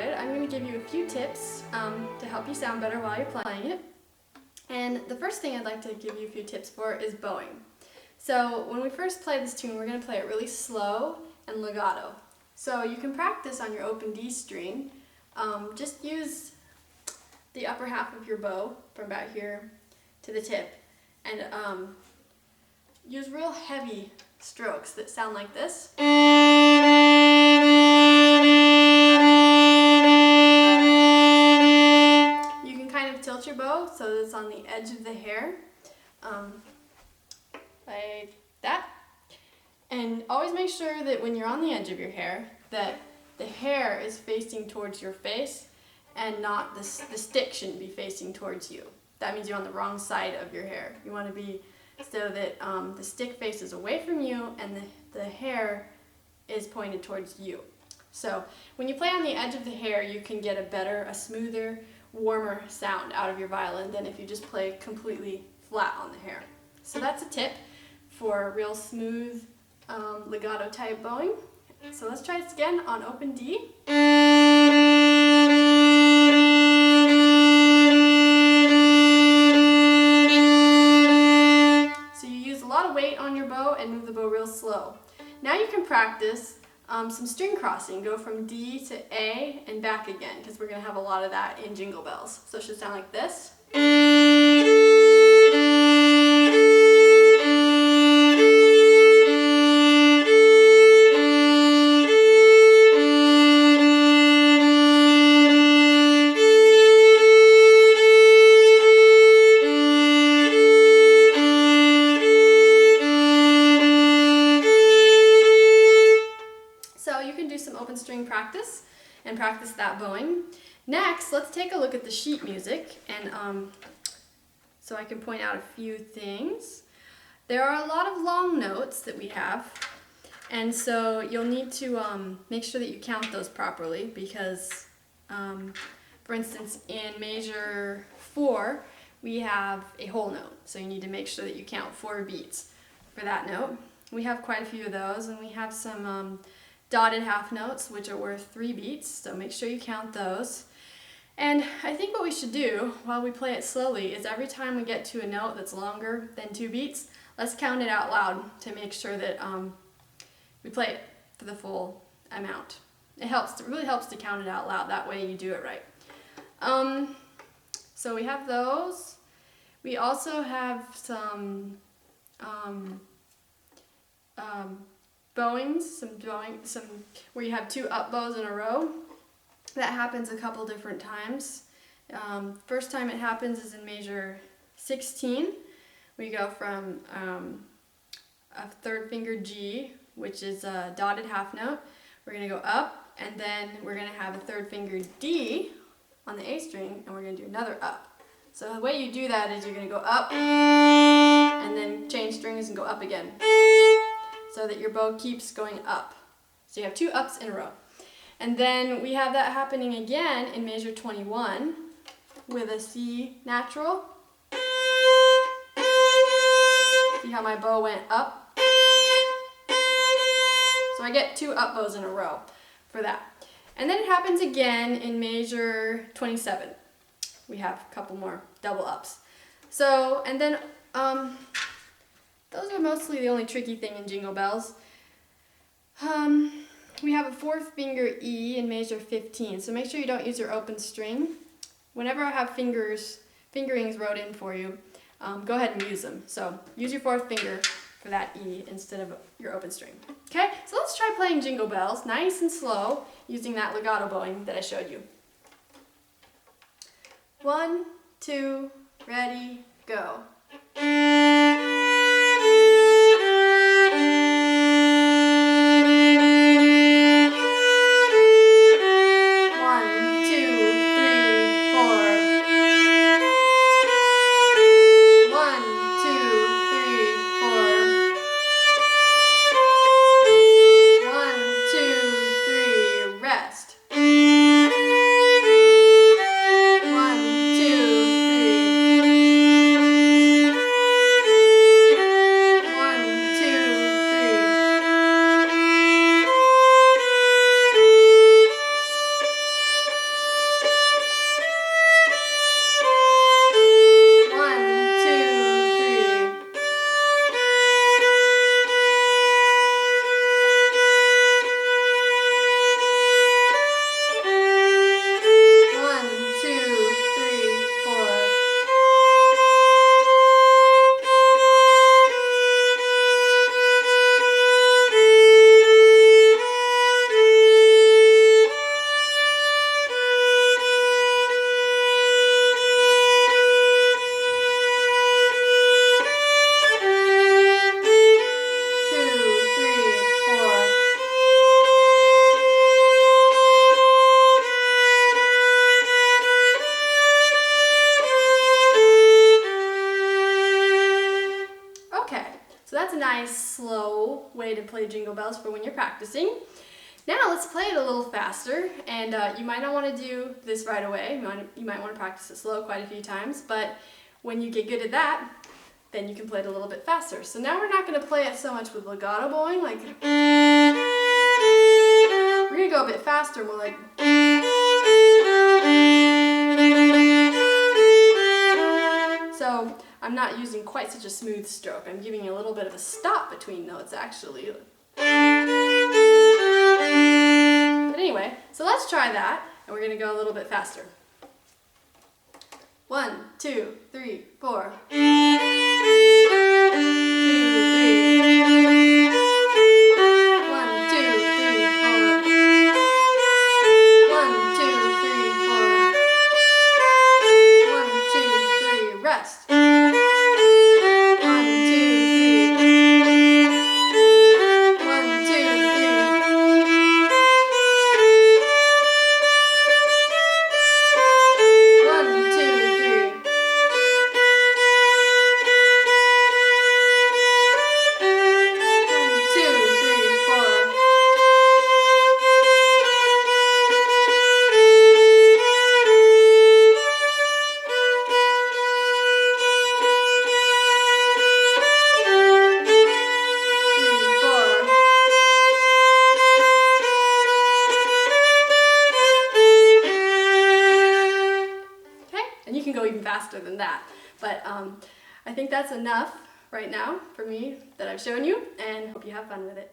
started, I'm going to give you a few tips to help you sound better while you're playing it. And the first thing I'd like to give you a few tips for is bowing. So when we first play this tune, we're going to play it really slow and legato. So you can practice on your open D string. Just use the upper half of your bow from about here to the tip, and use real heavy strokes that sound like this. You can kind of tilt your bow so that it's on the edge of the hair, like that. And always make sure that when you're on the edge of your hair, that the hair is facing towards your face and not the stick shouldn't be facing towards you. That means you're on the wrong side of your hair. You want to be so that the stick faces away from you and the hair is pointed towards you. So when you play on the edge of the hair, you can get a smoother, warmer sound out of your violin than if you just play completely flat on the hair. So that's a tip for real smooth legato type bowing. So let's try this again on open D. So you use a lot of weight on your bow and move the bow real slow. Now you can practice some string crossing. Go from D to A and back again, because we're going to have a lot of that in Jingle Bells. So it should sound like this. Practice and practice that bowing. Next, let's take a look at the sheet music, and so I can point out a few things. There are a lot of long notes that we have, and so you'll need to make sure that you count those properly, because for instance in measure 4 we have a whole note, so you need to make sure that you count 4 beats for that note. We have quite a few of those, and we have some dotted half notes, which are worth 3 beats, so make sure you count those. And I think what we should do while we play it slowly is every time we get to a note that's longer than 2 beats, let's count it out loud to make sure that we play it for the full amount. It really helps to count it out loud, that way you do it right. So we have those. We also have some bowings, some where you have 2 up bows in a row. That happens a couple different times. First time it happens is in measure 16. We go from a 3rd finger G, which is a dotted half note. We're going to go up, and then we're going to have a 3rd finger D on the A string, and we're going to do another up. So the way you do that is you're going to go up, and then change strings and go up again, so that your bow keeps going up. So you have 2 ups in a row. And then we have that happening again in measure 21 with a C natural. See how my bow went up? So I get 2 up bows in a row for that. And then it happens again in measure 27. We have a couple more double ups. So, and then those are mostly the only tricky thing in Jingle Bells. We have a 4th finger E in measure 15, so make sure you don't use your open string. Whenever I have fingerings wrote in for you, go ahead and use them. So use your 4th finger for that E instead of your open string. Okay, so let's try playing Jingle Bells nice and slow using that legato bowing that I showed you. 1, 2, ready, go. way to play Jingle Bells for when you're practicing. Now let's play it a little faster, and you might not want to do this right away. You might want to practice it slow quite a few times, but when you get good at that, then you can play it a little bit faster. So now we're not going to play it so much with legato bowing, like we're going to go a bit faster, more like so I'm not using quite such a smooth stroke. I'm giving you a little bit of a stop between notes actually. But anyway, so let's try that, and we're going to go a little bit faster. 1, 2, 3, 4. 2, 3. 1, 2, 3, 4. 1, 2, 3, 4. 1, 2, 3, rest. 1, 2, 3. 1, 2, you can go even faster than that, but I think that's enough right now for me that I've shown you, and hope you have fun with it.